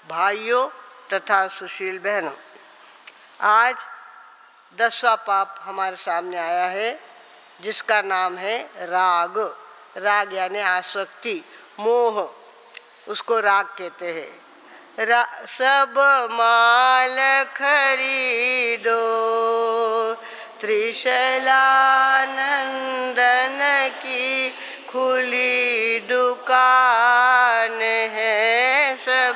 भाइयों तथा सुशील बहनों, आज 10वां पाप हमारे सामने आया है, जिसका नाम है राग। राग यानी आसक्ति, मोह, उसको राग कहते हैं। सब माल खरीदो, त्रिशलानंदन की खुली दुकान है। सब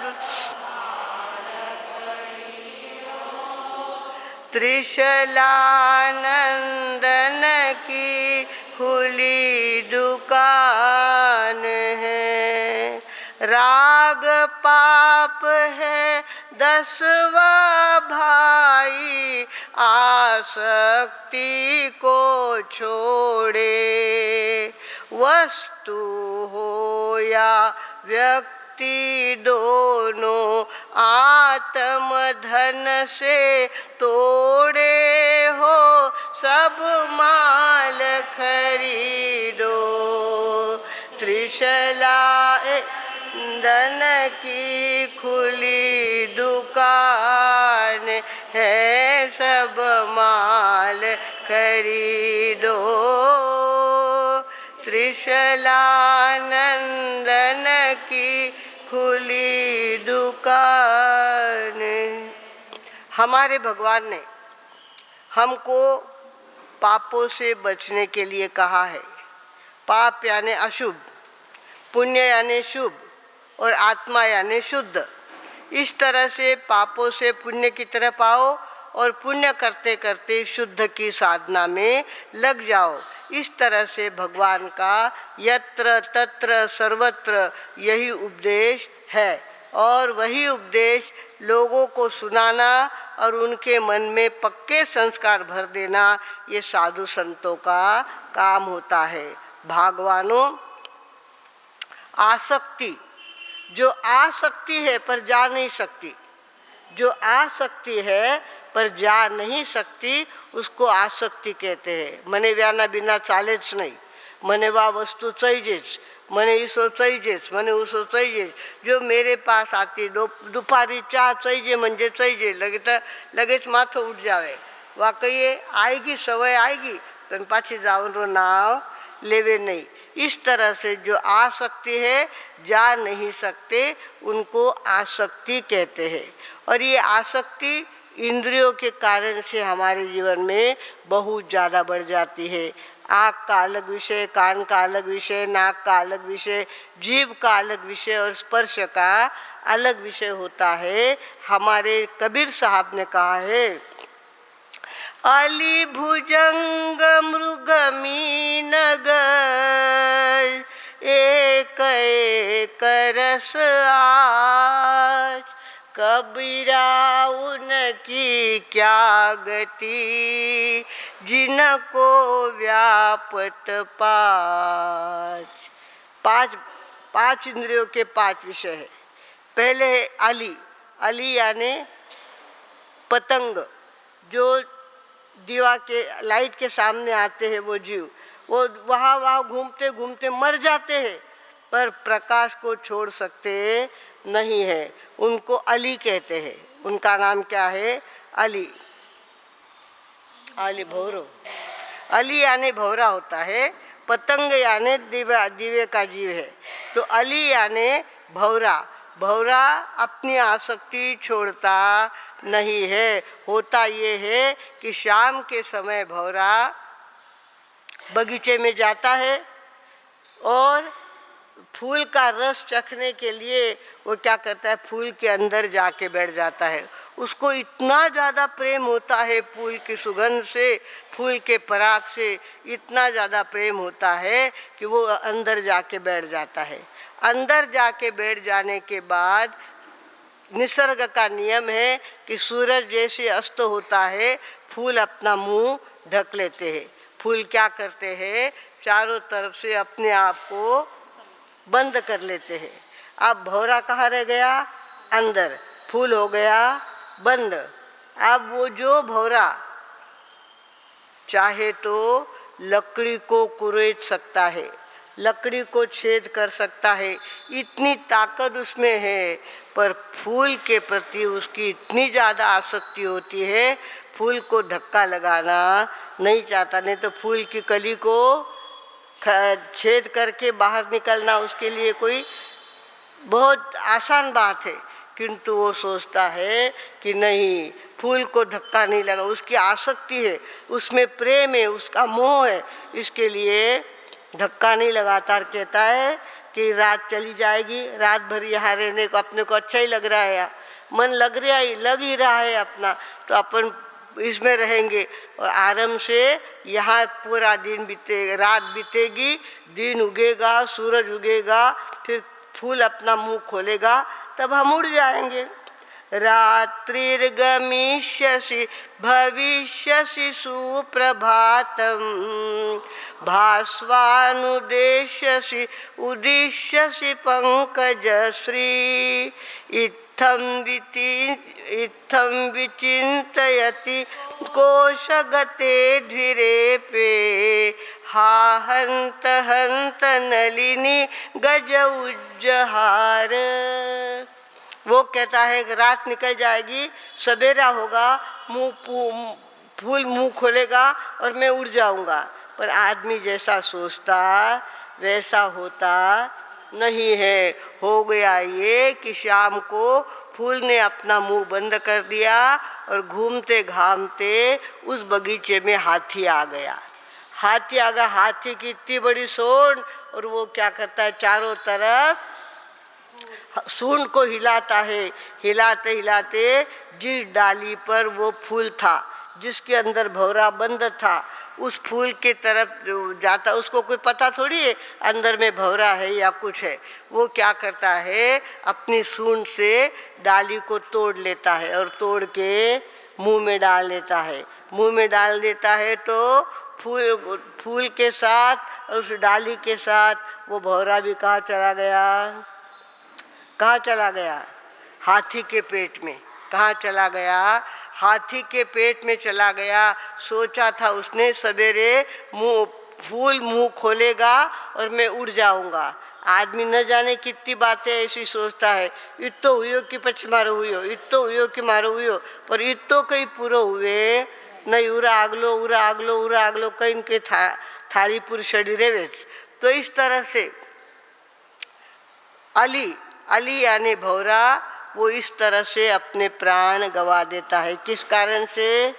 त्रिशलानंदन की खुली दुकान है। राग पाप है 10वां भाई, आसक्ति को छोड़े। वस्तु हो या व्यक्ति दोनों, आत्म धन से तोड़े हो। सब माल खरीदो, त्रिशलानंदन की खुली दुकान है। सब माल खरीदो, त्रिशलानंदन की खुली दुकान। हमारे भगवान ने हमको पापों से बचने के लिए कहा है। पाप यानी अशुभ, पुण्य यानी शुभ और आत्मा यानी शुद्ध। इस तरह से पापों से पुण्य की तरफ आओ और पुण्य करते करते शुद्ध की साधना में लग जाओ। इस तरह से भगवान का यत्र तत्र सर्वत्र यही उपदेश है, और वही उपदेश लोगों को सुनाना और उनके मन में पक्के संस्कार भर देना, ये साधु संतों का काम होता है। भगवानों, आसक्ति, जो आसक्ति है पर जा नहीं सकती, जो आसक्ति है पर जा नहीं सकती, उसको आसक्ति कहते हैं। मने व्याना बिना चाले ज नहीं, मने वा वस्तु चाहिए, मने इसो चाहिए, मने उसो चाहिए। जो मेरे पास आती दुपारी चा चाहिए म्हणजे चाहिए, लगेच माथो उठ जावे। वाकई आएगी, सवय आएगी, तो पाछी जावनो नाव लेवे नहीं। इस तरह से जो आसक्ति है, जा नहीं सकते, उनको आसक्ति कहते हैं। और ये आसक्ति इंद्रियों के कारण से हमारे जीवन में बहुत ज़्यादा बढ़ जाती है। आँख का अलग विषय, कान का अलग विषय, नाक का अलग विषय, जीभ का अलग विषय और स्पर्श का अलग विषय होता है। हमारे कबीर साहब ने कहा है, अली भुजंग मृग मीनगर, एक एक रस आज। कबीरा उनकी क्या गति, जिनको व्यापत पाँच इंद्रियों के 5 विषय है। पहले है अली। अली यानी पतंग, जो दीवा के लाइट के सामने आते हैं, वो जीव, वो वहाँ घूमते घूमते मर जाते हैं, पर प्रकाश को छोड़ सकते नहीं है। उनको अली कहते हैं। उनका नाम क्या है? अली। अली भौरो, अली यानी भौरा होता है। पतंग यानी दीवे का जीव है। तो अली यानी भौरा। भौरा अपनी आसक्ति छोड़ता नहीं है। होता ये है कि शाम के समय भौरा बगीचे में जाता है और फूल का रस चखने के लिए वो क्या करता है, फूल के अंदर जाके बैठ जाता है। उसको इतना ज़्यादा प्रेम होता है फूल की सुगंध से, फूल के पराग से इतना ज़्यादा प्रेम होता है कि वो अंदर जाके बैठ जाता है। अंदर जाके बैठ जाने के बाद निसर्ग का नियम है कि सूरज जैसे अस्त होता है, फूल अपना मुंह ढक लेते हैं। फूल क्या करते हैं, चारों तरफ से अपने आप को बंद कर लेते हैं। अब भौरा कहाँ रह गया? अंदर। फूल हो गया बंद। अब वो जो भौरा चाहे तो लकड़ी को कुरेद सकता है, लकड़ी को छेद कर सकता है, इतनी ताकत उसमें है। पर फूल के प्रति उसकी इतनी ज़्यादा आसक्ति होती है, फूल को धक्का लगाना नहीं चाहता। नहीं तो फूल की कली को छेद करके बाहर निकलना उसके लिए कोई बहुत आसान बात है, किंतु वो सोचता है कि नहीं, फूल को धक्का नहीं लगा। उसकी आसक्ति है, उसमें प्रेम है, उसका मोह है, इसके लिए धक्का नहीं लगाता। कहता है कि रात चली जाएगी, रात भर यहाँ रहने को अपने को अच्छा ही लग रहा है, मन लग ही रहा है अपना, तो अपन इसमें रहेंगे और आराम से यहाँ पूरा दिन बीतेगा, रात बीतेगी, दिन उगेगा, सूरज उगेगा, फिर फूल अपना मुंह खोलेगा, तब हम उड़ जाएंगे। रात्रिर्गमिष्यसि भविष्यसि सुप्रभातम भास्वानुदेश्यसि उदिष्यसि पंकजश्री इत्थं विचिन्तयति कोशगते ध्विरेपे हा हंत हंत नलिनी गज उज्जहार। वो कहता है कि रात निकल जाएगी, सवेरा होगा, फूल मुंह खोलेगा और मैं उड़ जाऊंगा। पर आदमी जैसा सोचता वैसा होता नहीं है। हो गया ये कि शाम को फूल ने अपना मुंह बंद कर दिया और घूमते घामते उस बगीचे में हाथी आ गया। हाथी आ गया, हाथी की इतनी बड़ी सूंड, और वो क्या करता है, चारों तरफ सूंड को हिलाता है। हिलाते हिलाते जिस डाली पर वो फूल था, जिसके अंदर भौरा बंद था, उस फूल के तरफ जाता। उसको कोई पता थोड़ी है अंदर में भौरा है या कुछ है। वो क्या करता है, अपनी सूंड से डाली को तोड़ लेता है और तोड़ के मुंह में डाल लेता है। मुंह में डाल देता है तो फूल के साथ, उस डाली के साथ वो भौरा भी कहाँ चला गया? कहाँ चला गया? हाथी के पेट में। कहाँ चला गया? हाथी के पेट में चला गया। सोचा था उसने सवेरे फूल मुंह खोलेगा और मैं उड़ जाऊंगा। आदमी न जाने कितनी बातें ऐसी सोचता है। इतो हुयो कि पछ मारो हुयो, इतो हुयो कि मारो हुयो, पर इतो कहीं पूरो हुए नहीं। उरा आगलो कहीं के थाली पूरी शड़ी रेवे। तो इस तरह से अली यानी भौरा, वो इस तरह से अपने प्राण गवा देता है। किस कारण से?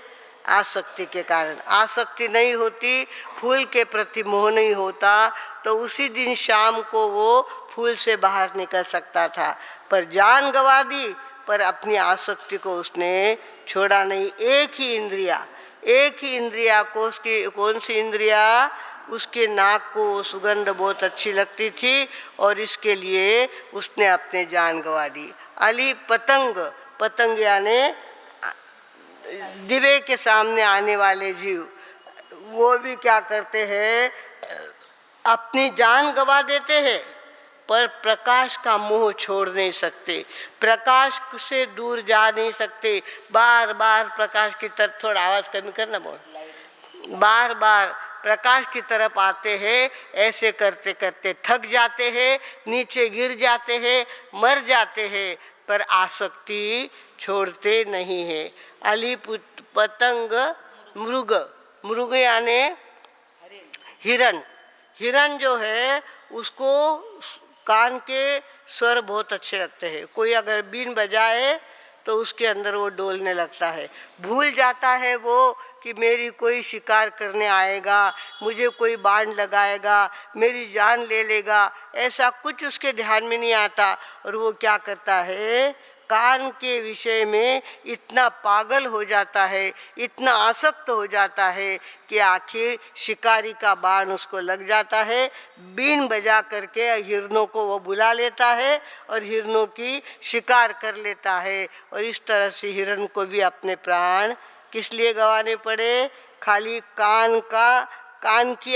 आसक्ति के कारण। आसक्ति नहीं होती, फूल के प्रति मोह नहीं होता, तो उसी दिन शाम को वो फूल से बाहर निकल सकता था। पर जान गवा दी, पर अपनी आसक्ति को उसने छोड़ा नहीं। एक ही इंद्रिया को, उसकी कौन सी इंद्रिया? उसके नाक को सुगंध बहुत अच्छी लगती थी और इसके लिए उसने अपने जान गंवा दी। अली पतंग यानी दिवे के सामने आने वाले जीव, वो भी क्या करते हैं, अपनी जान गंवा देते हैं, पर प्रकाश का मोह छोड़ नहीं सकते, प्रकाश से दूर जा नहीं सकते। बार बार प्रकाश की तरफ, थोड़ा आवाज़ कमी करना बोल, बार बार प्रकाश की तरफ आते हैं। ऐसे करते करते थक जाते हैं, नीचे गिर जाते हैं, मर जाते हैं, पर आसक्ति छोड़ते नहीं है। अली पतंग मृग यानी हिरन जो है, उसको कान के स्वर बहुत अच्छे लगते हैं। कोई अगर बीन बजाए तो उसके अंदर वो डोलने लगता है। भूल जाता है वो कि मेरी कोई शिकार करने आएगा, मुझे कोई बाण लगाएगा, मेरी जान ले लेगा, ऐसा कुछ उसके ध्यान में नहीं आता। और वो क्या करता है, कान के विषय में इतना पागल हो जाता है, इतना आसक्त हो जाता है कि आखिर शिकारी का बाण उसको लग जाता है। बीन बजा करके हिरणों को वो बुला लेता है और हिरणों की शिकार कर लेता है। और इस तरह से हिरण को भी अपने प्राण किस लिए गंवाने पड़े? खाली कान की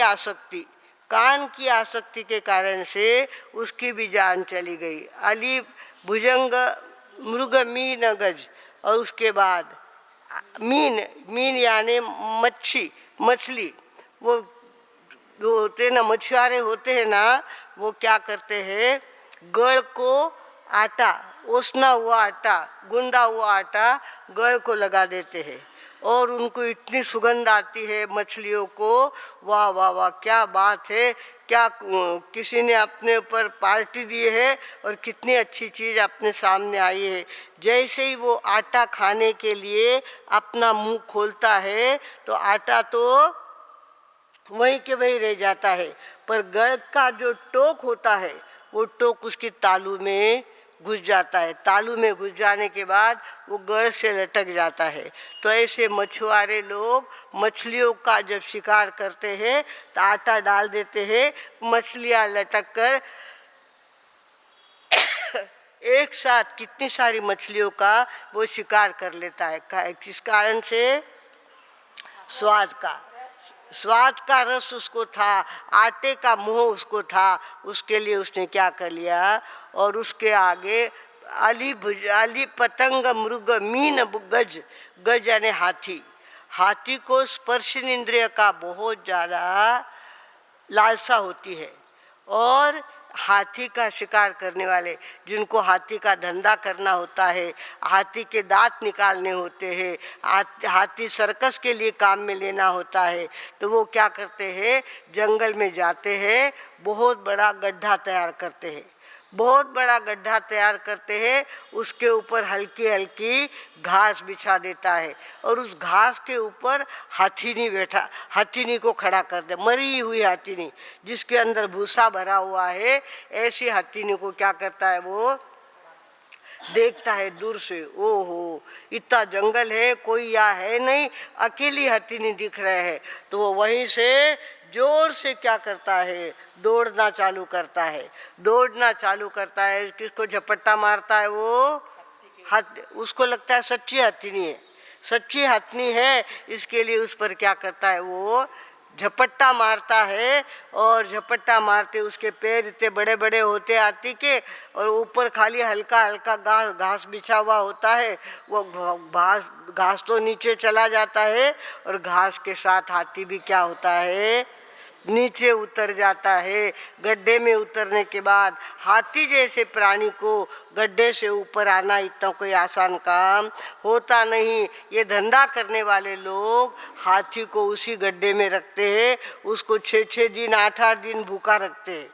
आसक्ति के कारण से उसकी भी जान चली गई। अली भुजंग मृग मीन गज, और उसके बाद मीन यानी मछली, वो जो होते ना मछुआरे होते हैं ना, वो क्या करते हैं, गड़ को आटा, ओसना हुआ आटा, गूंदा हुआ आटा गड़ को लगा देते हैं और उनको इतनी सुगंध आती है मछलियों को, वाह वाह वाह क्या बात है, क्या किसी ने अपने ऊपर पार्टी दी है और कितनी अच्छी चीज़ अपने सामने आई है। जैसे ही वो आटा खाने के लिए अपना मुंह खोलता है तो आटा तो वहीं के वहीं रह जाता है, पर गड़ का जो टोक होता है वो टोक उसकी तालू में घुस जाता है। तालू में घुस जाने के बाद वो गड़ से लटक जाता है। तो ऐसे मछुआरे लोग मछलियों का जब शिकार करते हैं तो आटा डाल देते हैं, मछलियाँ लटक कर एक साथ कितनी सारी मछलियों का वो शिकार कर लेता है। किस कारण से? स्वाद का रस उसको था, आटे का मोह उसको था, उसके लिए उसने क्या कर लिया, और उसके आगे अली पतंग मृग मीन गज, गज यानी हाथी, हाथी को स्पर्श इंद्रिय का बहुत ज़्यादा लालसा होती है और हाथी का शिकार करने वाले, जिनको हाथी का धंधा करना होता है, हाथी के दांत निकालने होते हैं, हाथी सर्कस के लिए काम में लेना होता है, तो वो क्या करते हैं, जंगल में जाते हैं, बहुत बड़ा गड्ढा तैयार करते हैं, बहुत बड़ा गड्ढा तैयार करते हैं, उसके ऊपर हल्की हल्की घास बिछा देता है और उस घास के ऊपर हाथीनी बैठा, हाथीनी को खड़ा कर दे, मरी हुई हाथीनी जिसके अंदर भूसा भरा हुआ है, ऐसी हाथीनी को क्या करता है, वो देखता है दूर से, ओहो इतना जंगल है, कोई यहाँ है नहीं, अकेली हाथीनी दिख रहे हैं, तो वो वहीं से जोर से क्या करता है, दौड़ना चालू करता है, दौड़ना चालू करता है। किसको झपट्टा मारता है, वो उसको लगता है सच्ची हाथीनी है, सच्ची हाथनी है, इसके लिए उस पर क्या करता है, वो झपट्टा मारता है और झपट्टा मारते उसके पैर इतने बड़े बड़े होते हाथी के और ऊपर खाली हल्का हल्का घास बिछा हुआ होता है, वो घास तो नीचे चला जाता है और घास के साथ हाथी भी क्या होता है, नीचे उतर जाता है। गड्ढे में उतरने के बाद हाथी जैसे प्राणी को गड्ढे से ऊपर आना इतना कोई आसान काम होता नहीं। ये धंधा करने वाले लोग हाथी को उसी गड्ढे में रखते हैं, उसको 6-6 दिन 8-8 दिन भूखा रखते हैं।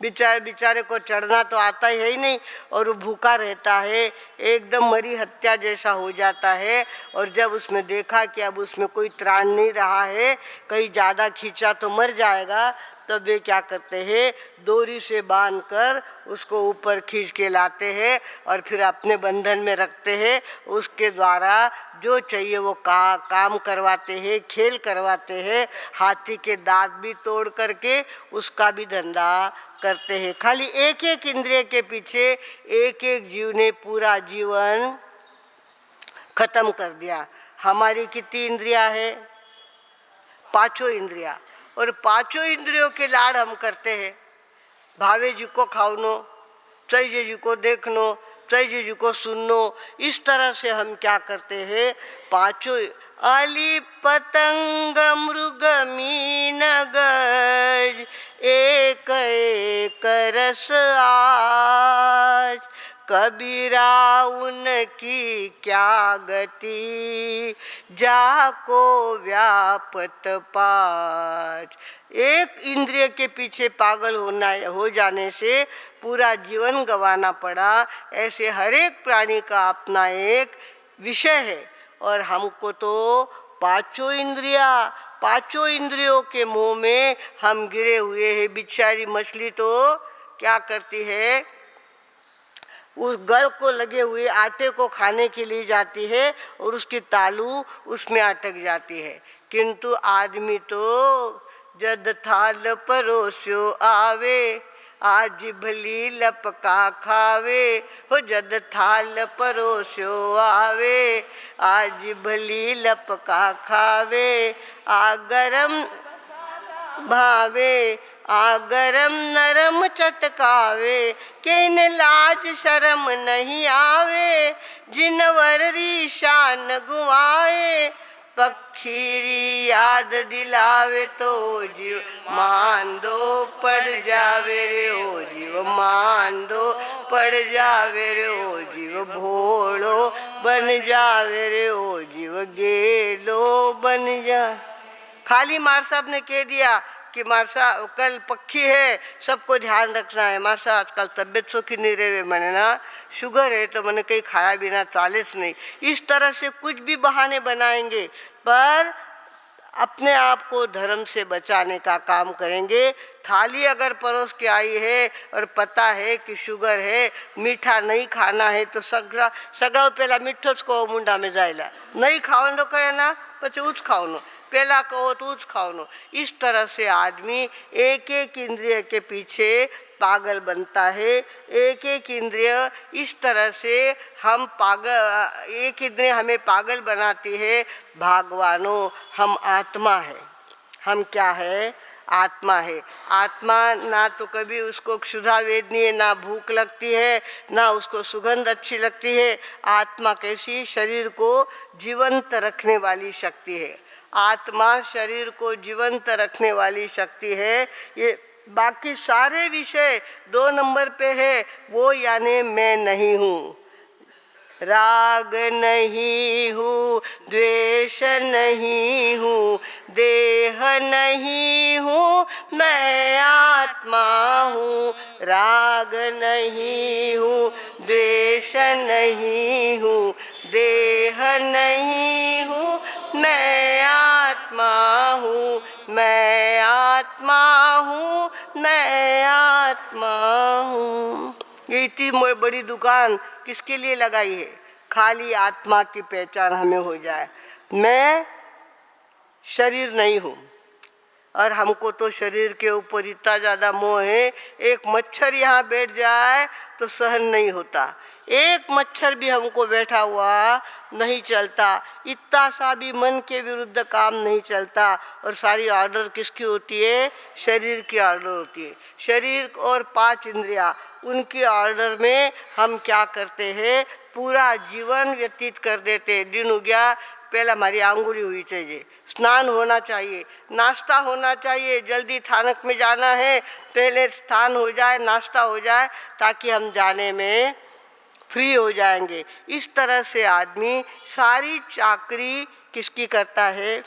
बेचारे को चढ़ना तो आता ही नहीं और वो भूखा रहता है, एकदम मरी हत्या जैसा हो जाता है। और जब उसमें देखा कि अब उसमें कोई त्राण नहीं रहा है, कहीं ज़्यादा खींचा तो मर जाएगा, तब वे क्या करते हैं, डोरी से बांधकर उसको ऊपर खींच के लाते हैं और फिर अपने बंधन में रखते हैं। उसके द्वारा जो चाहिए वो काम करवाते हैं, खेल करवाते हैं, हाथी के दांत भी तोड़ करके उसका भी धंधा करते हैं। खाली एक एक इंद्रिय के पीछे एक एक जीव ने पूरा जीवन खत्म कर दिया। हमारी कितनी इंद्रियां है? 5 इंद्रियां, और 5 इंद्रियों के लाड़ हम करते हैं। भावे जी को खाओ, चाहिए जी को देखनो, चाहिए जी को सुननो, इस तरह से हम क्या करते हैं, 5 अली पतंग मृग मीन गज एक एक रस आज, कबीरा उनकी क्या गति जाको व्यापत पाठ। एक इंद्रिय के पीछे पागल हो जाने से पूरा जीवन गंवाना पड़ा। ऐसे हर एक प्राणी का अपना एक विषय है और हमको तो 5 इंद्रियों के मुंह में हम गिरे हुए हैं। बेचारी मछली तो क्या करती है, उस गल को लगे हुए आटे को खाने के लिए जाती है और उसकी तालू उसमें अटक जाती है। किंतु आदमी तो जद थाल परोस्यो आवे, आज भली लपका खावे हो, जद थाल परोस्यो आवे, आज भली लपका खावे, आ गरम भावे, आ गरम नरम चटकावे, किन लाज शर्म नहीं आवे, जिनवर री शान गुआए, पक्षी याद दिलावे तो जीव मांदो पड़ जावे रे ओ जीव मांदो पड़ जावे रे ओ जीव भोलो बन जावे रे ओ जीव गेलो बन जा। खाली मार साहब ने कह दिया कि मारसा कल पक्षी है, सबको ध्यान रखना है। मारसा आजकल तबियत सुखी नहीं रहे मैंने ना, शुगर है तो मैंने कहीं खाया बिना चालीस नहीं। इस तरह से कुछ भी बहाने बनाएंगे पर अपने आप को धर्म से बचाने का काम करेंगे। थाली अगर परोस के आई है और पता है कि शुगर है, मीठा नहीं खाना है तो सगाओ पहला मीठो ज कहो मुंडा में जाएला, नहीं खाओ कहे ना पचे उच खाओ पहला कहो तो उच खाओ। इस तरह से आदमी एक एक इंद्रिय के पीछे पागल बनता है। एक एक इंद्रिय इस तरह से हम पागल, एक इंद्रिय हमें पागल बनाती है। भगवानो हम आत्मा है, हम क्या है? आत्मा है। आत्मा ना तो कभी उसको क्षुधा वेदनी है, ना भूख लगती है, ना उसको सुगंध अच्छी लगती है। आत्मा कैसी? शरीर को जीवंत रखने वाली शक्ति है। आत्मा शरीर को जीवंत रखने वाली शक्ति है। ये बाकी सारे विषय 2 नंबर पे है, वो यानी मैं नहीं हूँ। राग नहीं हूँ, द्वेष नहीं हूँ, देह नहीं हूँ, मैं आत्मा हूँ। राग नहीं हूँ, द्वेष नहीं हूँ, देह नहीं हूँ, मैं आत्मा हूँ, मैं आत्मा हूँ, मैं आत्मा हूँ। ये इतनी बड़ी दुकान किसके लिए लगाई है? खाली आत्मा की पहचान हमें हो जाए। मैं शरीर नहीं हूँ और हमको तो शरीर के ऊपर इतना ज़्यादा मोह है, एक मच्छर यहाँ बैठ जाए तो सहन नहीं होता। एक मच्छर भी हमको बैठा हुआ नहीं चलता। इतना सा भी मन के विरुद्ध काम नहीं चलता। और सारी ऑर्डर किसकी होती है? शरीर की ऑर्डर होती है। शरीर और 5 इंद्रियां, उनकी ऑर्डर में हम क्या करते हैं? पूरा जीवन व्यतीत कर देते हैं। दिन हो गया, पहला हमारी आंगुली हुई चाहिए, स्नान होना चाहिए, नाश्ता होना चाहिए, जल्दी थानक में जाना है, पहले स्नान हो जाए, नाश्ता हो जाए, ताकि हम जाने में फ्री हो जाएंगे। इस तरह से आदमी सारी चाकरी किसकी करता है?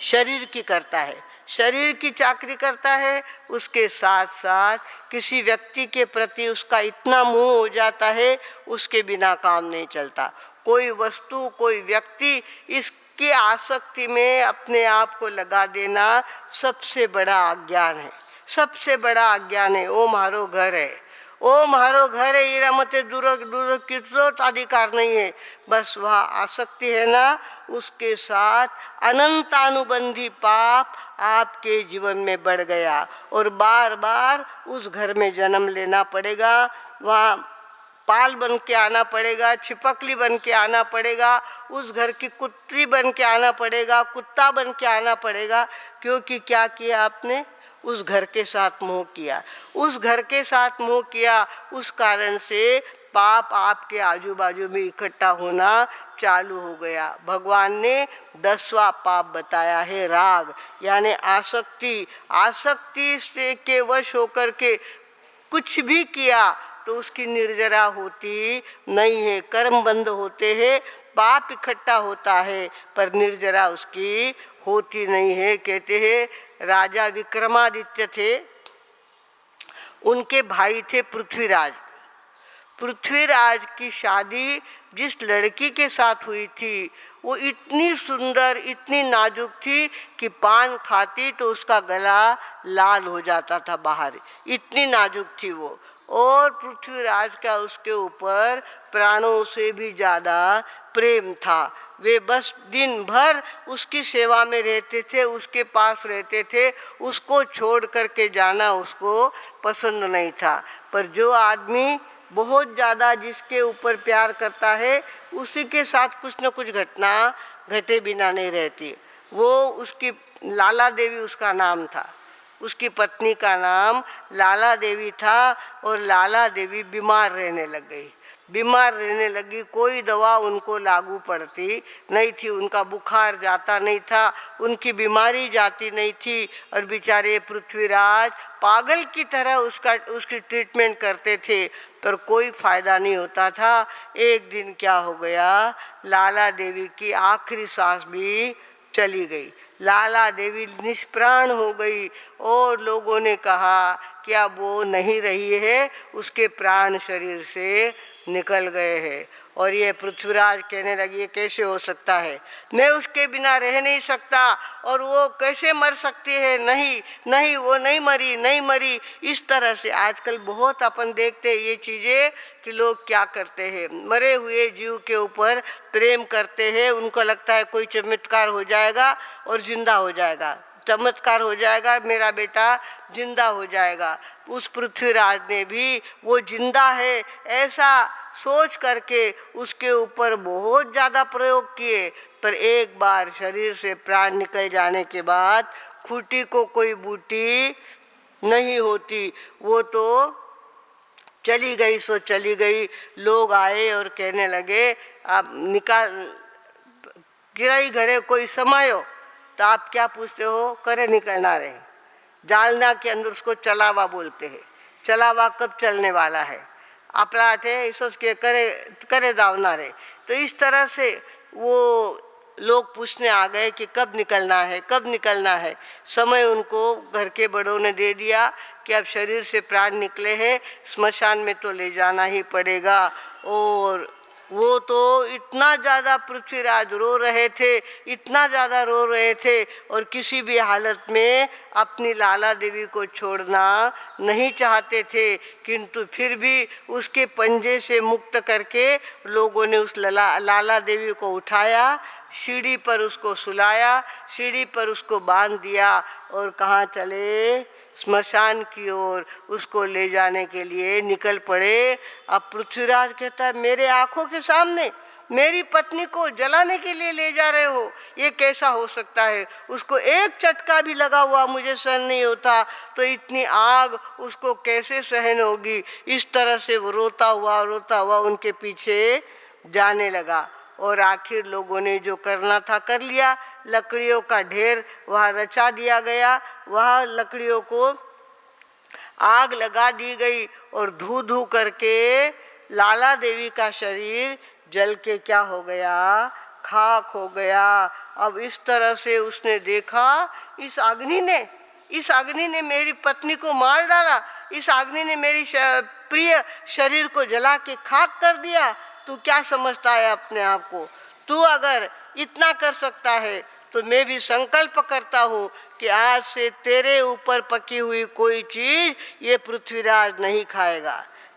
शरीर की करता है। शरीर की चाकरी करता है, उसके साथ साथ किसी व्यक्ति के प्रति उसका इतना मोह हो जाता है, उसके बिना काम नहीं चलता। कोई वस्तु, कोई व्यक्ति, इसकी आसक्ति में अपने आप को लगा देना सबसे बड़ा अज्ञान है। सबसे बड़ा अज्ञान है। ओ मारो घर है, ओ मारो घर है, ईरा मते दूर दूर किसो अधिकार नहीं है। बस वह आसक्ति है ना, उसके साथ अनंतानुबंधी पाप आपके जीवन में बढ़ गया और बार बार उस घर में जन्म लेना पड़ेगा। वहाँ पाल बन के आना पड़ेगा, छिपकली बन के आना पड़ेगा, उस घर की कुत्ती बन के आना पड़ेगा, कुत्ता बन के आना पड़ेगा। क्योंकि क्या किया आपने? उस घर के साथ मोह किया। उस घर के साथ मोह किया, उस कारण से पाप आपके आजू बाजू में इकट्ठा होना चालू हो गया। भगवान ने 10वां पाप बताया है राग, यानी आसक्ति। आसक्ति से के वश होकर के कुछ भी किया तो उसकी निर्जरा होती नहीं है। कर्म बंद होते हैं, पाप इकट्ठा होता है, पर निर्जरा उसकी होती नहीं है। कहते हैं राजा विक्रमादित्य थे, उनके भाई थे पृथ्वीराज। पृथ्वीराज की शादी जिस लड़की के साथ हुई थी, वो इतनी सुंदर, इतनी नाजुक थी कि पान खाती तो उसका गला लाल हो जाता था बाहर, इतनी नाजुक थी वो। और पृथ्वीराज का उसके ऊपर प्राणों से भी ज़्यादा प्रेम था। वे बस दिन भर उसकी सेवा में रहते थे, उसके पास रहते थे, उसको छोड़ करके जाना उसको पसंद नहीं था। पर जो आदमी बहुत ज़्यादा जिसके ऊपर प्यार करता है, उसी के साथ कुछ न कुछ घटना घटे बिना नहीं रहती। वो उसकी लाला देवी उसका नाम था, उसकी पत्नी का नाम लाला देवी था। और लाला देवी बीमार रहने लग गई। बीमार रहने लगी, कोई दवा उनको लागू पड़ती नहीं थी, उनका बुखार जाता नहीं था, उनकी बीमारी जाती नहीं थी, और बेचारे पृथ्वीराज पागल की तरह उसकी ट्रीटमेंट करते थे, पर कोई फायदा नहीं होता था। एक दिन क्या हो गया, लाला देवी की आखिरी सांस भी चली गई, लाला देवी निष्प्राण हो गई, और लोगों ने कहा कि अब वो नहीं रही है, उसके प्राण शरीर से निकल गए हैं। और ये पृथ्वीराज कहने लगी ये कैसे हो सकता है, मैं उसके बिना रह नहीं सकता, और वो कैसे मर सकती है, नहीं नहीं वो नहीं मरी, नहीं मरी। इस तरह से आजकल बहुत अपन देखते हैं ये चीज़ें कि लोग क्या करते हैं, मरे हुए जीव के ऊपर प्रेम करते हैं, उनको लगता है कोई चमत्कार हो जाएगा और जिंदा हो जाएगा, चमत्कार हो जाएगा, मेरा बेटा जिंदा हो जाएगा। उस पृथ्वीराज ने भी वो जिंदा है ऐसा सोच करके उसके ऊपर बहुत ज़्यादा प्रयोग किए, पर एक बार शरीर से प्राण निकल जाने के बाद खूंटी को कोई बूटी नहीं होती, वो तो चली गई सो चली गई। लोग आए और कहने लगे आप निकाल गिराई घरे कोई समायो, तो आप क्या पूछते हो, करे निकलना रहे, जालना के अंदर उसको चलावा बोलते हैं, चलावा कब चलने वाला है, अपराध है इस के करे करे दावना रे। तो इस तरह से वो लोग पूछने आ गए कि कब निकलना है, कब निकलना है। समय उनको घर के बड़ों ने दे दिया कि अब शरीर से प्राण निकले हैं, स्मशान में तो ले जाना ही पड़ेगा। और वो तो इतना ज़्यादा पृथ्वीराज रो रहे थे, इतना ज़्यादा रो रहे थे, और किसी भी हालत में अपनी लाला देवी को छोड़ना नहीं चाहते थे, किंतु फिर भी उसके पंजे से मुक्त करके लोगों ने उस लाला देवी को उठाया, सीढ़ी पर उसको सुलाया, सीढ़ी पर उसको बांध दिया, और कहाँ चले, स्मशान की ओर उसको ले जाने के लिए निकल पड़े। अब पृथ्वीराज कहता है मेरे आंखों के सामने मेरी पत्नी को जलाने के लिए ले जा रहे हो, ये कैसा हो सकता है, उसको एक चटका भी लगा हुआ मुझे सहन नहीं होता, तो इतनी आग उसको कैसे सहन होगी। इस तरह से वो रोता हुआ उनके पीछे जाने लगा, और आखिर लोगों ने जो करना था कर लिया। लकड़ियों का ढेर वहाँ रचा दिया गया, वहाँ लकड़ियों को आग लगा दी गई, और धू धू करके लाला देवी का शरीर जल के क्या हो गया, खाक हो गया। अब इस तरह से उसने देखा इस अग्नि ने मेरी पत्नी को मार डाला, इस अग्नि ने मेरी प्रिय शरीर को जला के खाक कर दिया। तू क्या समझता है अपने आप को, तू अगर इतना कर सकता है तो मैं भी संकल्प करता हूँ कि आज से तेरे ऊपर पकी हुई कोई चीज़ ये पृथ्वीराज नहीं खाएगा,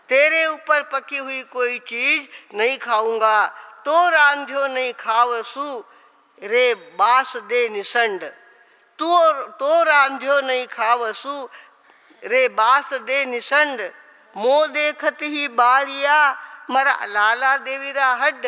तेरे ऊपर पकी हुई कोई चीज़ नहीं खाऊंगा। तो रांझो नहीं खावसु रे बास दे निसंड, तो रांझो नहीं खावसु रे बास दे निसंड, मोह देखत ही बालिया मरा लाला देवी रा हड्ड,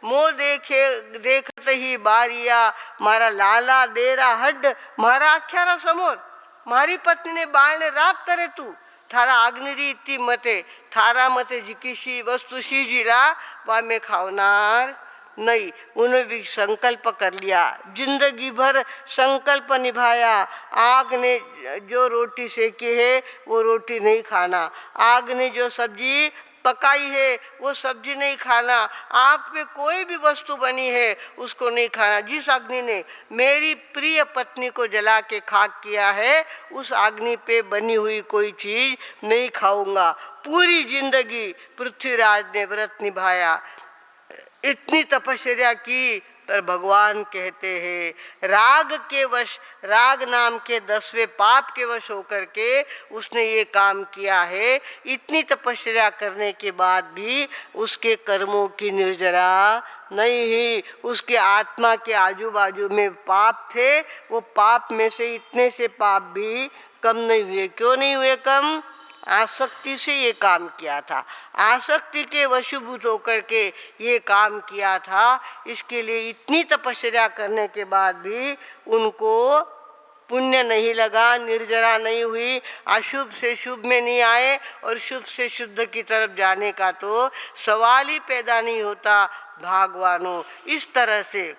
मोह देखत ही बारिया मारा लाला देरा हड्ड, मारा आख्यारा समोर मारी पत्नी ने बाळने राग करे तू, थारा अग्निरी इतनी मते, थारा मते जिकीशी वस्तु शीजिला वा में खावनार नहीं। उन्होंने भी संकल्प कर लिया, जिंदगी भर संकल्प निभाया। आग ने जो रोटी सेकी है वो रोटी नहीं खाना, आग ने जो सब्जी पकाई है वो सब्जी नहीं खाना, आग पे कोई भी वस्तु बनी है उसको नहीं खाना। जिस अग्नि ने मेरी प्रिय पत्नी को जला के खाक किया है उस अग्नि पे बनी हुई कोई चीज़ नहीं खाऊंगा। पूरी जिंदगी पृथ्वीराज ने व्रत निभाया, इतनी तपस्या की, पर भगवान कहते हैं राग के वश, राग नाम के 10वें पाप के वश होकर के उसने ये काम किया है। इतनी तपस्या करने के बाद भी उसके कर्मों की निर्जरा नहीं ही, उसके आत्मा के आजू बाजू में पाप थे, वो पाप में से इतने से पाप भी कम नहीं हुए। क्यों नहीं हुए कम? आसक्ति से ये काम किया था, आसक्ति के वशीभूत होकर के ये काम किया था। इसके लिए इतनी तपस्या करने के बाद भी उनको पुण्य नहीं लगा, निर्जरा नहीं हुई, अशुभ से शुभ में नहीं आए और शुभ से शुद्ध की तरफ जाने का तो सवाल ही पैदा नहीं होता भगवानों। इस तरह से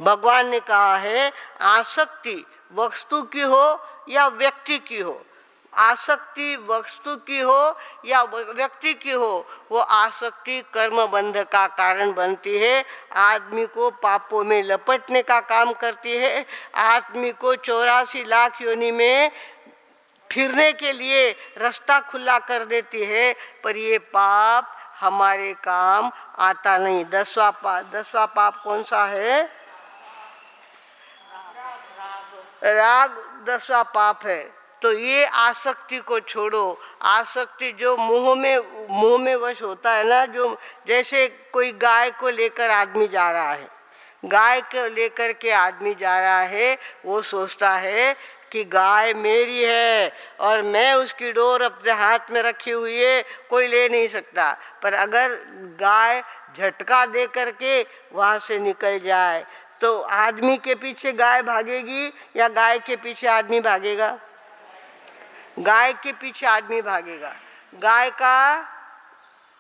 भगवान ने कहा है आसक्ति वस्तु की हो या व्यक्ति की हो, आसक्ति वस्तु की हो या व्यक्ति की हो, वो आसक्ति कर्म बंध का कारण बनती है, आदमी को पापों में लपटने का काम करती है, आदमी को 84 लाख योनि में फिरने के लिए रास्ता खुला कर देती है। पर ये पाप हमारे काम आता नहीं। 10वां पाप कौन सा है? राग 10वां पाप है। तो ये आसक्ति को छोड़ो। आसक्ति जो मुंह में वश होता है ना, जो जैसे कोई गाय को लेकर आदमी जा रहा है, गाय को लेकर के आदमी जा रहा है, वो सोचता है कि गाय मेरी है और मैं उसकी डोर अपने हाथ में रखी हुई है, कोई ले नहीं सकता। पर अगर गाय झटका दे करके वहाँ से निकल जाए तो आदमी के पीछे गाय भागेगी या गाय के पीछे आदमी भागेगा? गाय के पीछे आदमी भागेगा।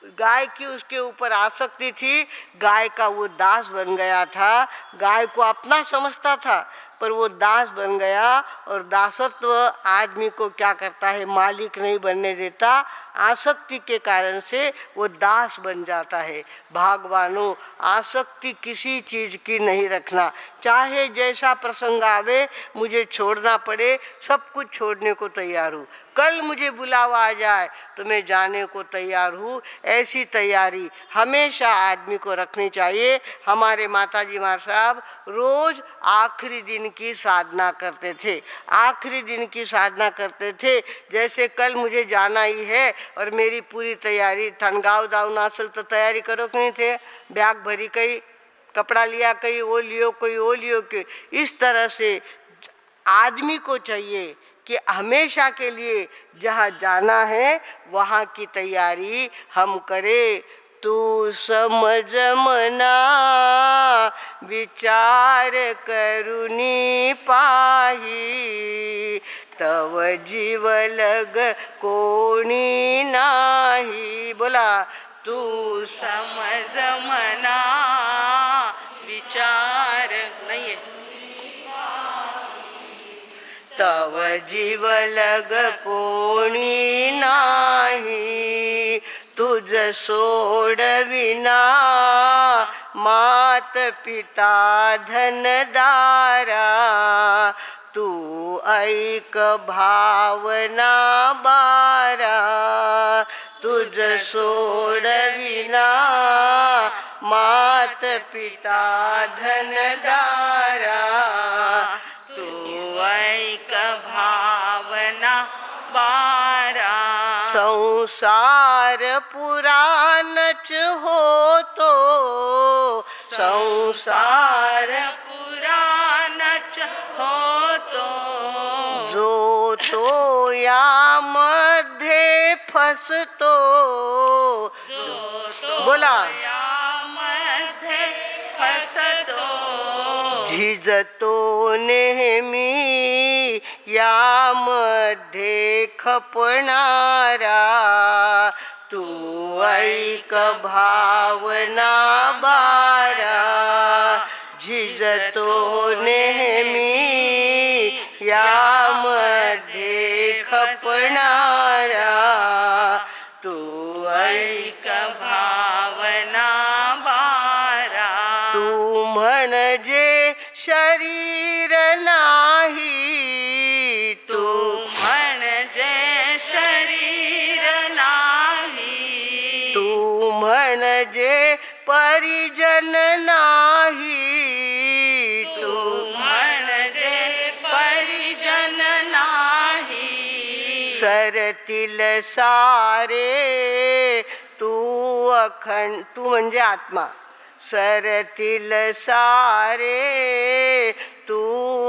गाय की उसके ऊपर आसक्ति थी, गाय का वो दास बन गया था। गाय को अपना समझता था पर वो दास बन गया, और दासत्व आदमी को क्या करता है, मालिक नहीं बनने देता। आसक्ति के कारण से वो दास बन जाता है। भगवानों, आसक्ति किसी चीज़ की नहीं रखना। चाहे जैसा प्रसंग आवे, मुझे छोड़ना पड़े, सब कुछ छोड़ने को तैयार हूँ। कल मुझे बुलावा आ जाए तो मैं जाने को तैयार हूँ। ऐसी तैयारी हमेशा आदमी को रखनी चाहिए। हमारे माताजी माँ साहब रोज़ आखिरी दिन की साधना करते थे। आखिरी दिन की साधना करते थे, जैसे कल मुझे जाना ही है और मेरी पूरी तैयारी, थनगांव जाऊँ असल तो तैयारी करो कि नहीं थे, बैग भरी कई, कपड़ा लिया कई, वो लियो कोई, वो लियो कि। इस तरह से आदमी को चाहिए कि हमेशा के लिए जहाँ जाना है वहाँ की तैयारी हम करें। तू समझ मना विचार करुनी पाही, तव जीव लग कोणी नाही। बोला, तू समझ मना विचार नहीं है, तव जीव लग कोणी नाही। तुझ सोडविना मात पिता धनदारा, तू ऐक भावना बारा। तुझ सोडविना मात पिता धनदारा, तू ऐक भावना बारा। संसार पुराणच होतो, संसार पुराणच होतो, जो तो यामध्ये फसतो। जो तो बोला, यामध्ये फसतो, झिजतो नेहमी यामध्ये खपणारा। तू ऐक भावना बारा, झिजतो नेहमी यामध्ये खपणारा। तू ऐक भावना बारा। तू म्हणजे शरीर नाही, तू म्हणजे शरीर नाही, तू म्हणजे परिजन नाही, तू म्हणजे परिजन नाही। सरतील सारे तू अखंड, तू म्हणजे आत्मा। सरतील सारे तू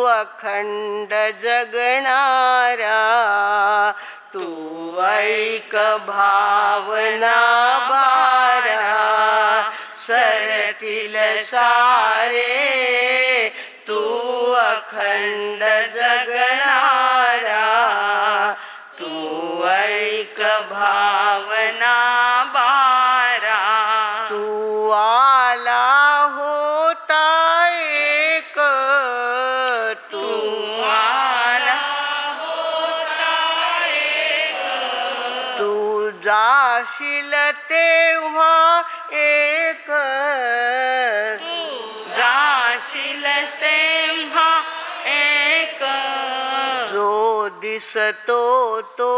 अखंड जगणारा। तू ऐक भावना बारा, सरतील सारे तू अखंड जगणारा, तू ऐक भावना बारा, तू आला होता एक, तू आला तू जाशील तेव्हा एक, जाशील तेव्हा एक, जो दिसतो तो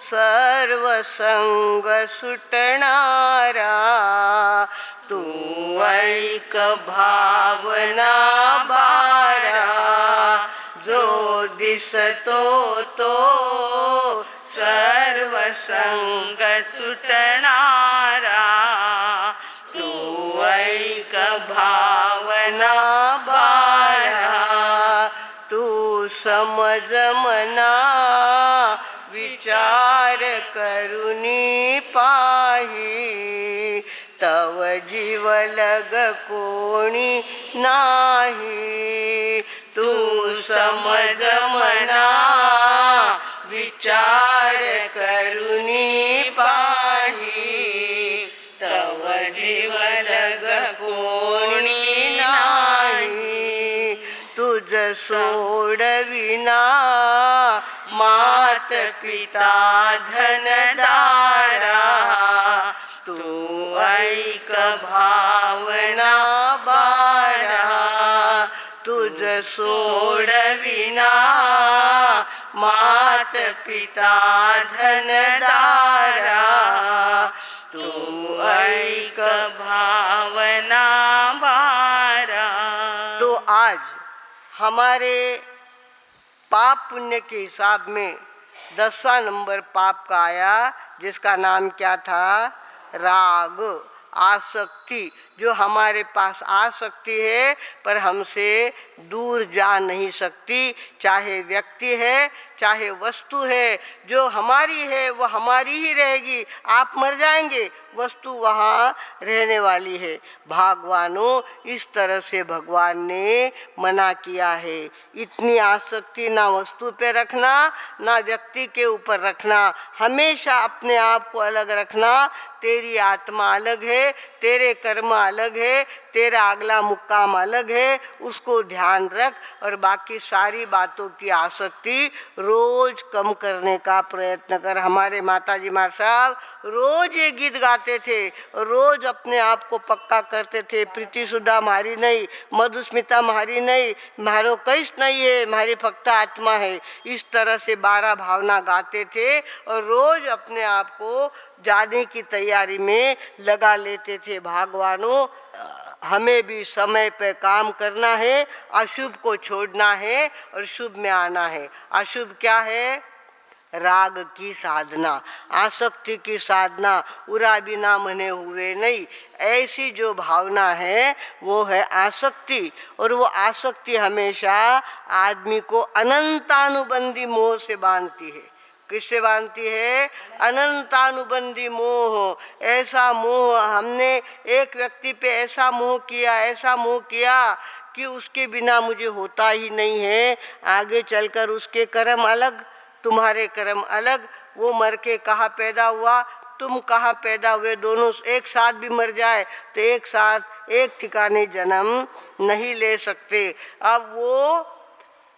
सर्व संग सुटणारा, तू ऐक भावना बारा, जो दिसतो तो सर्व संग सुटणारा, तू ऐक भावना बारा, तू समज मना विचार करुनी पाही, तव जीव लग कोणी नाही, तू समज मना विचार करुनी पाही, तव जीव लग कोणी नाही, तुझ सोडविना मात पिता धनदारा, तू ऐक भावना बारा, तुझ सोडविना मात पिता धनदारा, तू ऐक भावना बारा। तो आज हमारे पाप पुण्य के हिसाब में 10वां नंबर पाप का आया, जिसका नाम क्या था? राग, आसक्ति। जो हमारे पास आ सकती है पर हमसे दूर जा नहीं सकती, चाहे व्यक्ति है चाहे वस्तु है, जो हमारी है वो हमारी ही रहेगी। आप मर जाएंगे, वस्तु वहाँ रहने वाली है। भगवानों, इस तरह से भगवान ने मना किया है। इतनी आसक्ति ना वस्तु पे रखना, ना व्यक्ति के ऊपर रखना। हमेशा अपने आप को अलग रखना। तेरी आत्मा अलग है, तेरे कर्म अलग है, तेरा अगला मुक्काम अलग है, उसको ध्यान रख। और बाकी सारी बातों की आसक्ति रोज कम करने का प्रयत्न कर। हमारे माताजी माँ साहब रोज ये गीत गाते थे, रोज अपने आप को पक्का करते थे, प्रीति सुधा मारी नहीं, मधुस्मिता मारी नहीं, मारो कैस नहीं है, मारी फक्त आत्मा है। इस तरह से 12 भावना गाते थे और रोज अपने आप को जाने की तैयारी में लगा लेते थे। भगवानों, हमें भी समय पे काम करना है, अशुभ को छोड़ना है और शुभ में आना है। अशुभ क्या है? राग की साधना, आसक्ति की साधना, उरा बिना मने हुए नहीं। ऐसी जो भावना है वो है आसक्ति। और वो आसक्ति हमेशा आदमी को अनंतानुबंधी मोह से बांधती है। किससे बांधती है? अनंतानुबंधी मोह। ऐसा मोह, हमने एक व्यक्ति पे ऐसा मोह किया कि उसके बिना मुझे होता ही नहीं है। आगे चलकर उसके कर्म अलग, तुम्हारे कर्म अलग। वो मर के कहाँ पैदा हुआ, तुम कहाँ पैदा हुए, दोनों एक साथ भी मर जाए तो एक साथ एक ठिकाने जन्म नहीं ले सकते। अब वो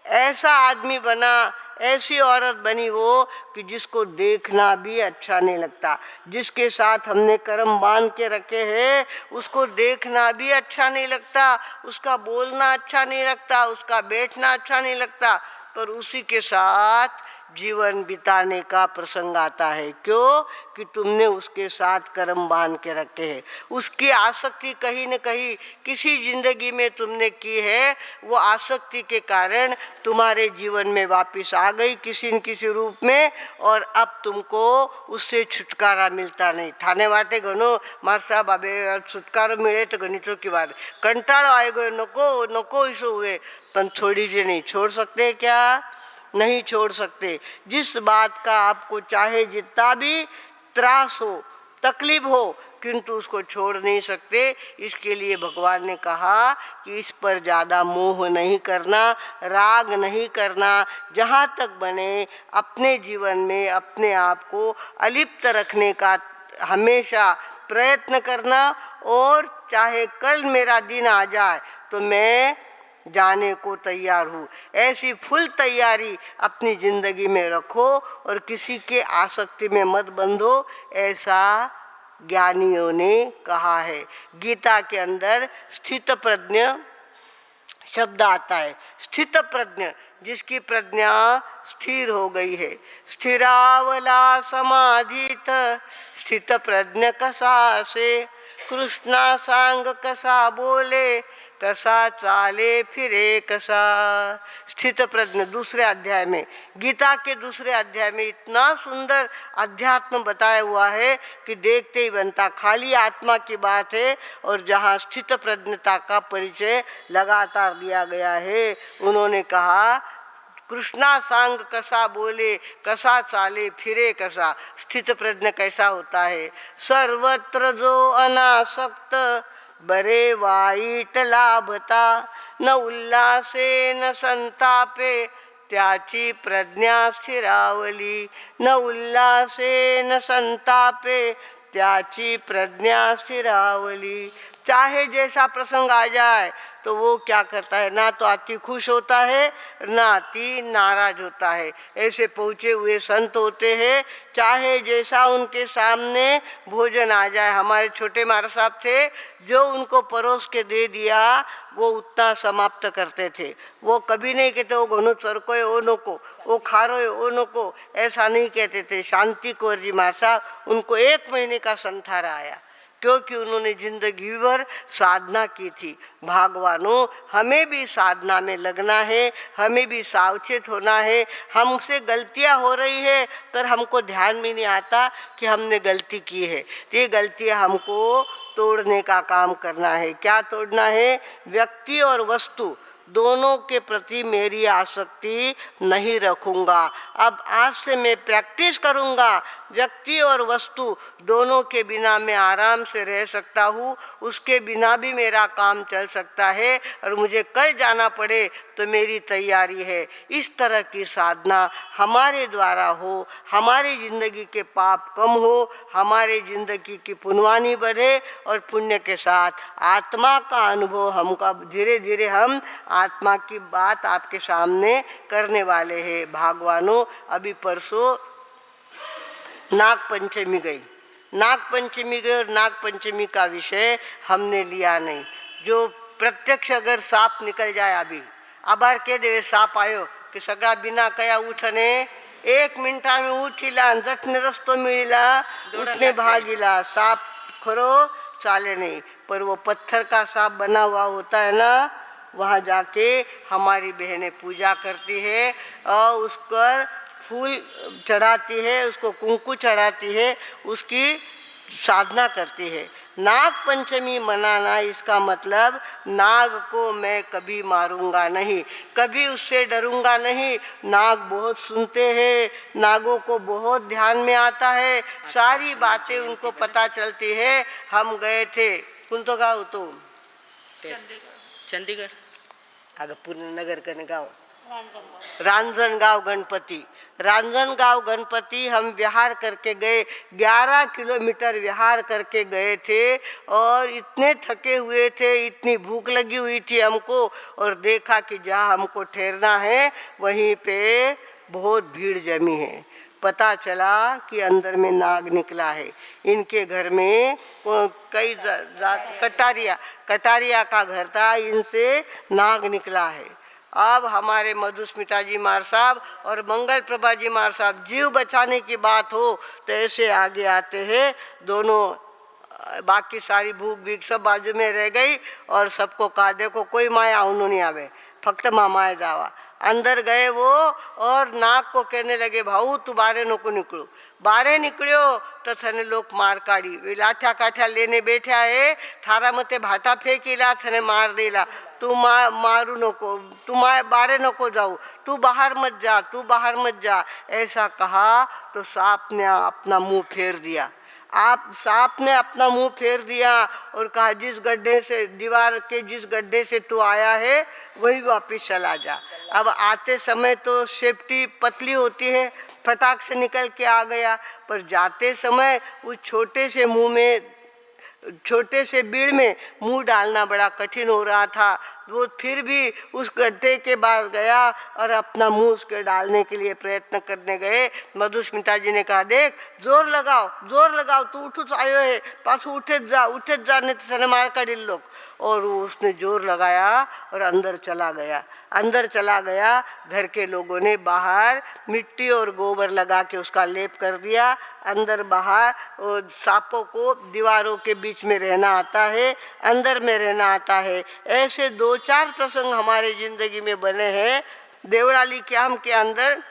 ऐसा आदमी बना, ऐसी औरत बनी वो कि जिसको देखना भी अच्छा नहीं लगता। जिसके साथ हमने कर्म बांध के रखे हैं उसको देखना भी अच्छा नहीं लगता, उसका बोलना अच्छा नहीं लगता, उसका बैठना अच्छा नहीं लगता, पर उसी के साथ जीवन बिताने का प्रसंग आता है। क्यों? कि तुमने उसके साथ कर्म बांध के रखे हैं। उसकी आसक्ति कहीं न कहीं किसी जिंदगी में तुमने की है, वो आसक्ति के कारण तुम्हारे जीवन में वापस आ गई किसी न किसी रूप में, और अब तुमको उससे छुटकारा मिलता नहीं। थाने वाटे घणो मार साहब अबे छुटकारो मिले तो घनी तो की बात, कंटाळो आए गए, नको नको ऐसो हुए, पर थोड़ी जी नहीं छोड़ सकते क्या? नहीं छोड़ सकते। जिस बात का आपको चाहे जितना भी त्रास हो, तकलीफ हो, किंतु उसको छोड़ नहीं सकते। इसके लिए भगवान ने कहा कि इस पर ज़्यादा मोह नहीं करना, राग नहीं करना, जहाँ तक बने अपने जीवन में अपने आप को अलिप्त रखने का हमेशा प्रयत्न करना। और चाहे कल मेरा दिन आ जाए तो मैं जाने को तैयार हूँ, ऐसी फुल तैयारी अपनी ज़िंदगी में रखो और किसी के आसक्ति में मत बंधो, ऐसा ज्ञानियों ने कहा है। गीता के अंदर स्थित प्रज्ञ शब्द आता है। स्थित प्रज्ञ, जिसकी प्रज्ञा स्थिर हो गई है। स्थिरावला समाधित स्थित प्रज्ञ कसा से, कृष्णा सांग कसा बोले कसा चाले फिरे कसा। स्थित प्रज्ञ दूसरे अध्याय में, गीता के दूसरे अध्याय में इतना सुंदर अध्यात्म बताया हुआ है कि देखते ही बनता। खाली आत्मा की बात है और जहाँ स्थित प्रज्ञता का परिचय लगातार दिया गया है। उन्होंने कहा कृष्णा सांग कसा बोले कसा चाले फिरे कसा। स्थित प्रज्ञ कैसा होता है? सर्वत्र जो अनासक्त बरे वाईट लाभता, न उल्लासे न संतापे त्याची प्रज्ञा स्थिरावली। न उल्लासे न संतापे त्याची प्रज्ञा स्थिरावली। चाहे जैसा प्रसंग आ जाए तो वो क्या करता है, ना तो अति खुश होता है ना अति नाराज होता है। ऐसे पहुँचे हुए संत होते हैं, चाहे जैसा उनके सामने भोजन आ जाए। हमारे छोटे महाराज साहब थे, जो उनको परोस के दे दिया वो उतना समाप्त करते थे। वो कभी नहीं कहते वो घनो चरको है ओ नको, वो खारो है ओ नको, ऐसा नहीं कहते थे। शांति कौर जी महाराज साहब, उनको 1 महीने का संथारा आया क्योंकि उन्होंने जिंदगी भर साधना की थी। भगवानों, हमें भी साधना में लगना है, हमें भी सावचेत होना है। हमसे गलतियां हो रही है पर हमको ध्यान में नहीं आता कि हमने गलती की है। ये गलतियां हमको तोड़ने का काम करना है। क्या तोड़ना है? व्यक्ति और वस्तु दोनों के प्रति मेरी आसक्ति नहीं रखूंगा। अब आज से मैं प्रैक्टिस करूंगा, व्यक्ति और वस्तु दोनों के बिना मैं आराम से रह सकता हूँ, उसके बिना भी मेरा काम चल सकता है और मुझे कल जाना पड़े तो मेरी तैयारी है। इस तरह की साधना हमारे द्वारा हो, हमारी ज़िंदगी के पाप कम हो, हमारे ज़िंदगी की पुण्यवानी बढ़े और पुण्य के साथ आत्मा का अनुभव हमका धीरे धीरे हम आत्मा की बात आपके सामने करने वाले हैं। भगवानों, अभी परसों नाग पंचमी गई, नाग पंचमी गई और नाग पंचमी का विषय हमने लिया नहीं। जो प्रत्यक्ष अगर सांप निकल जाए, अभी आबार कह दे सांप आयो कि सगळा बिना कया उठने 1 मिनिटा में उठीला, जटने रस्तो मिळीला, उठने भागीला। सांप खरो चाले नहीं, पर वो पत्थर का सांप बना हुआ होता है ना, वहाँ जाके हमारी बहनें पूजा करती है और उस पर फूल चढ़ाती है, उसको कुंकू चढ़ाती है, उसकी साधना करती है। नाग पंचमी मनाना, इसका मतलब नाग को मैं कभी मारूंगा नहीं, कभी उससे डरूंगा नहीं। नाग बहुत सुनते हैं, नागों को बहुत ध्यान में आता है, सारी बातें उनको पता चलती है। हम गए थे कुंतो गाँव, तो चंडीगढ़ अगं पूर्ण नगर कने गाव रांजणगांव गणपति, रांजणगांव गणपति हम विहार करके गए। 11 किलोमीटर विहार करके गए थे और इतने थके हुए थे, इतनी भूख लगी हुई थी हमको, और देखा कि जहाँ हमको ठहरना है वहीं पे बहुत भीड़ जमी है। पता चला कि अंदर में नाग निकला है। इनके घर में कई कटारिया का घर था, इनसे नाग निकला है। अब हमारे मधुस्मिता जी मार साहब और मंगल प्रभा जी मार साहब, जीव बचाने की बात हो तो ऐसे आगे आते हैं दोनों। बाकी सारी भूख भीख सब बाजू में रह गई और सबको कहा देखो कोई माया उन्होंने नहीं आवे, फक्त मामाए जावा। अंदर गए वो और नाग को कहने लगे भाऊ तू बारे नको निकलो। बारे निकलियो तो थने लोग मार काढ़ी। वे लाठा काठा लेने बैठा है, थारा मते भाटा फेंकीला, थने मार देला। तू मारू नको, तू बारे नको जाऊ, तू बाहर मत जा, तू बाहर मत जा, ऐसा कहा तो सांप ने अपना मुंह फेर दिया। आप सांप ने अपना मुंह फेर दिया और कहा जिस गड्ढे से, दीवार के जिस गड्ढे से तू आया है वही वापस चला जा। अब आते समय तो सेफ्टी पतली होती है, फटाक से निकल के आ गया, पर जाते समय उस छोटे से मुंह में, छोटे से बीड़ में मुंह डालना बड़ा कठिन हो रहा था। वो फिर भी उस गड्ढे के पास गया और अपना मुंह उसके डालने के लिए प्रयत्न करने गए। मधुस्मिता जी ने कहा देख जोर लगाओ, तू उठ आयो है, पाछू उठे जा नहीं तो तने मार का डिल लोग। और वो उसने जोर लगाया और अंदर चला गया। घर के लोगों ने बाहर मिट्टी और गोबर लगा के उसका लेप कर दिया। अंदर बाहर सांपों को दीवारों के बीच में रहना आता है, अंदर में रहना आता है। ऐसे 2-4 प्रसंग हमारे जिंदगी में बने हैं। देवड़ाली कैंप के अंदर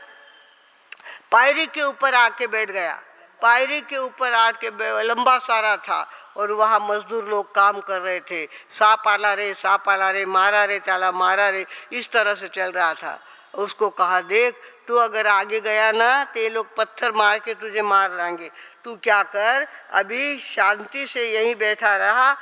पायरी के ऊपर आके बैठ गया, पायरी के ऊपर आके लंबा सारा था और वहाँ मजदूर लोग काम कर रहे थे। सांप आला रे, मारा रे, इस तरह से चल रहा था। उसको कहा देख तू अगर आगे गया ना तो ये लोग पत्थर मार के तुझे मार लाएंगे, तू क्या कर अभी शांति से यहीं बैठा रहा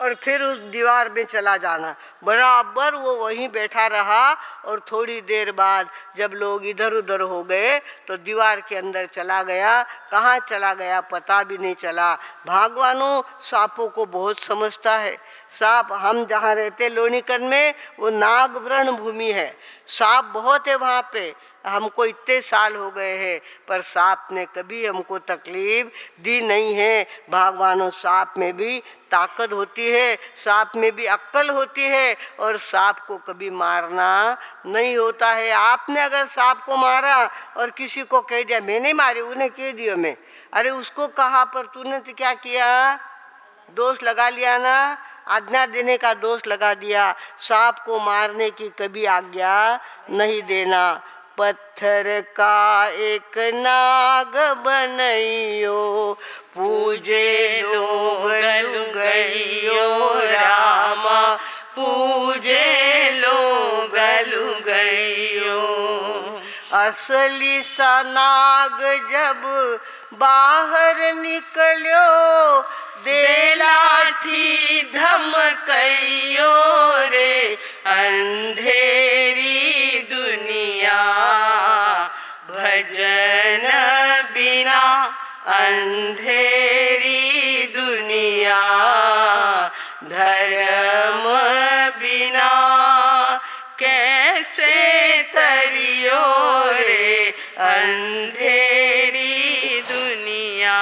और फिर उस दीवार में चला जाना। बराबर वो वहीं बैठा रहा और थोड़ी देर बाद जब लोग इधर उधर हो गए तो दीवार के अंदर चला गया। कहाँ चला गया पता भी नहीं चला। भगवानों सांपों को बहुत समझता है। सांप, हम जहाँ रहते लोनीकन में, वो नागवर्ण भूमि है, सांप बहुत है वहाँ पे। हमको इतने साल हो गए हैं पर सांप ने कभी हमको तकलीफ दी नहीं है। भगवानों सांप में भी ताकत होती है, सांप में भी अक्ल होती है और सांप को कभी मारना नहीं होता है। आपने अगर सांप को मारा और किसी को कह दिया मैं नहीं मारी, उन्हें कह दिया मैं, अरे उसको कहा पर तूने तो क्या किया, दोष लगा लिया ना, आज्ञा देने का दोष लगा दिया। सांप को मारने की कभी आज्ञा नहीं देना। पत्थर का एक नाग बनइयो, पूजे लोग लुगइयो रामा, पूजे लोग लुगइयो। असली सा नाग जब बाहर निकलियो, दे लाठी धमकइयो रे, अंधेरी दुनिया भजन बिना, अंधेरी दुनिया धर्म बिना, कैसे तरियो रे अंधेरी दुनिया।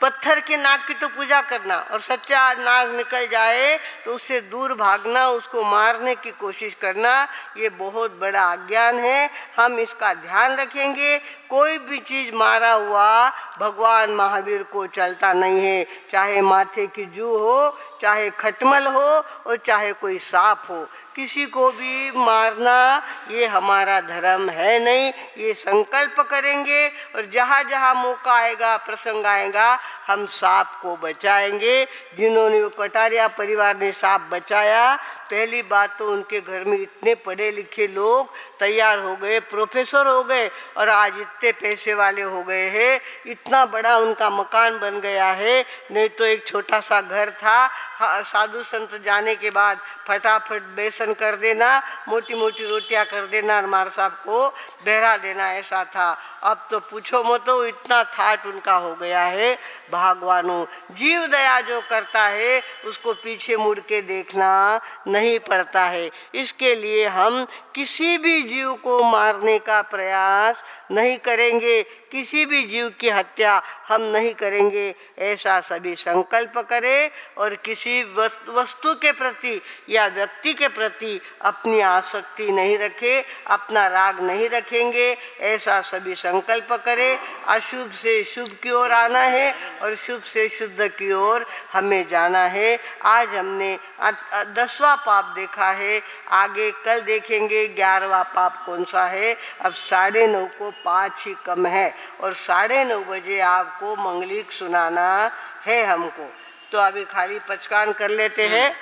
पत्थर के नाग की तो पूजा करना और सच्चा नाग निकल जाए तो उससे दूर भागना, उसको मारने की कोशिश करना, ये बहुत बड़ा अज्ञान है। हम इसका ध्यान रखेंगे। कोई भी चीज़ मारा हुआ भगवान महावीर को चलता नहीं है, चाहे माथे की जू हो, चाहे खटमल हो और चाहे कोई सांप हो। किसी को भी मारना ये हमारा धर्म है नहीं। ये संकल्प करेंगे और जहाँ जहाँ मौका आएगा, प्रसंग आएगा, हम सांप को बचाएंगे। जिन्होंने वो कटारिया परिवार ने सांप बचाया, पहली बात तो उनके घर में इतने पढ़े लिखे लोग तैयार हो गए, प्रोफेसर हो गए और आज इतने पैसे वाले हो गए हैं, इतना बड़ा उनका मकान बन गया है। नहीं तो एक छोटा सा घर था, साधु संत जाने के बाद फटाफट बेसन कर देना, मोटी मोटी रोटियां कर देना और मार साहब को बहरा देना, ऐसा था। अब तो पूछो मत, तो इतना थाट उनका हो गया है। भगवानों, जीव दया जो करता है उसको पीछे मुड़ के देखना नहीं पड़ता है। इसके लिए हम किसी भी जीव को मारने का प्रयास नहीं करेंगे, किसी भी जीव की हत्या हम नहीं करेंगे, ऐसा सभी संकल्प करें। और किसी वस्तु के प्रति या व्यक्ति के प्रति अपनी आसक्ति नहीं रखें, अपना राग नहीं रखेंगे, ऐसा सभी संकल्प करें। अशुभ से शुभ की ओर आना है और शुभ से शुद्ध की ओर हमें जाना है। आज हमने 10वां पाप देखा है, आगे कल देखेंगे 11वां पाप कौन सा है। अब 9:30 को 5 ही कम है और 9:30 बजे आपको मंगलिक सुनाना है हमको। तो अभी खाली पचकान कर लेते हैं।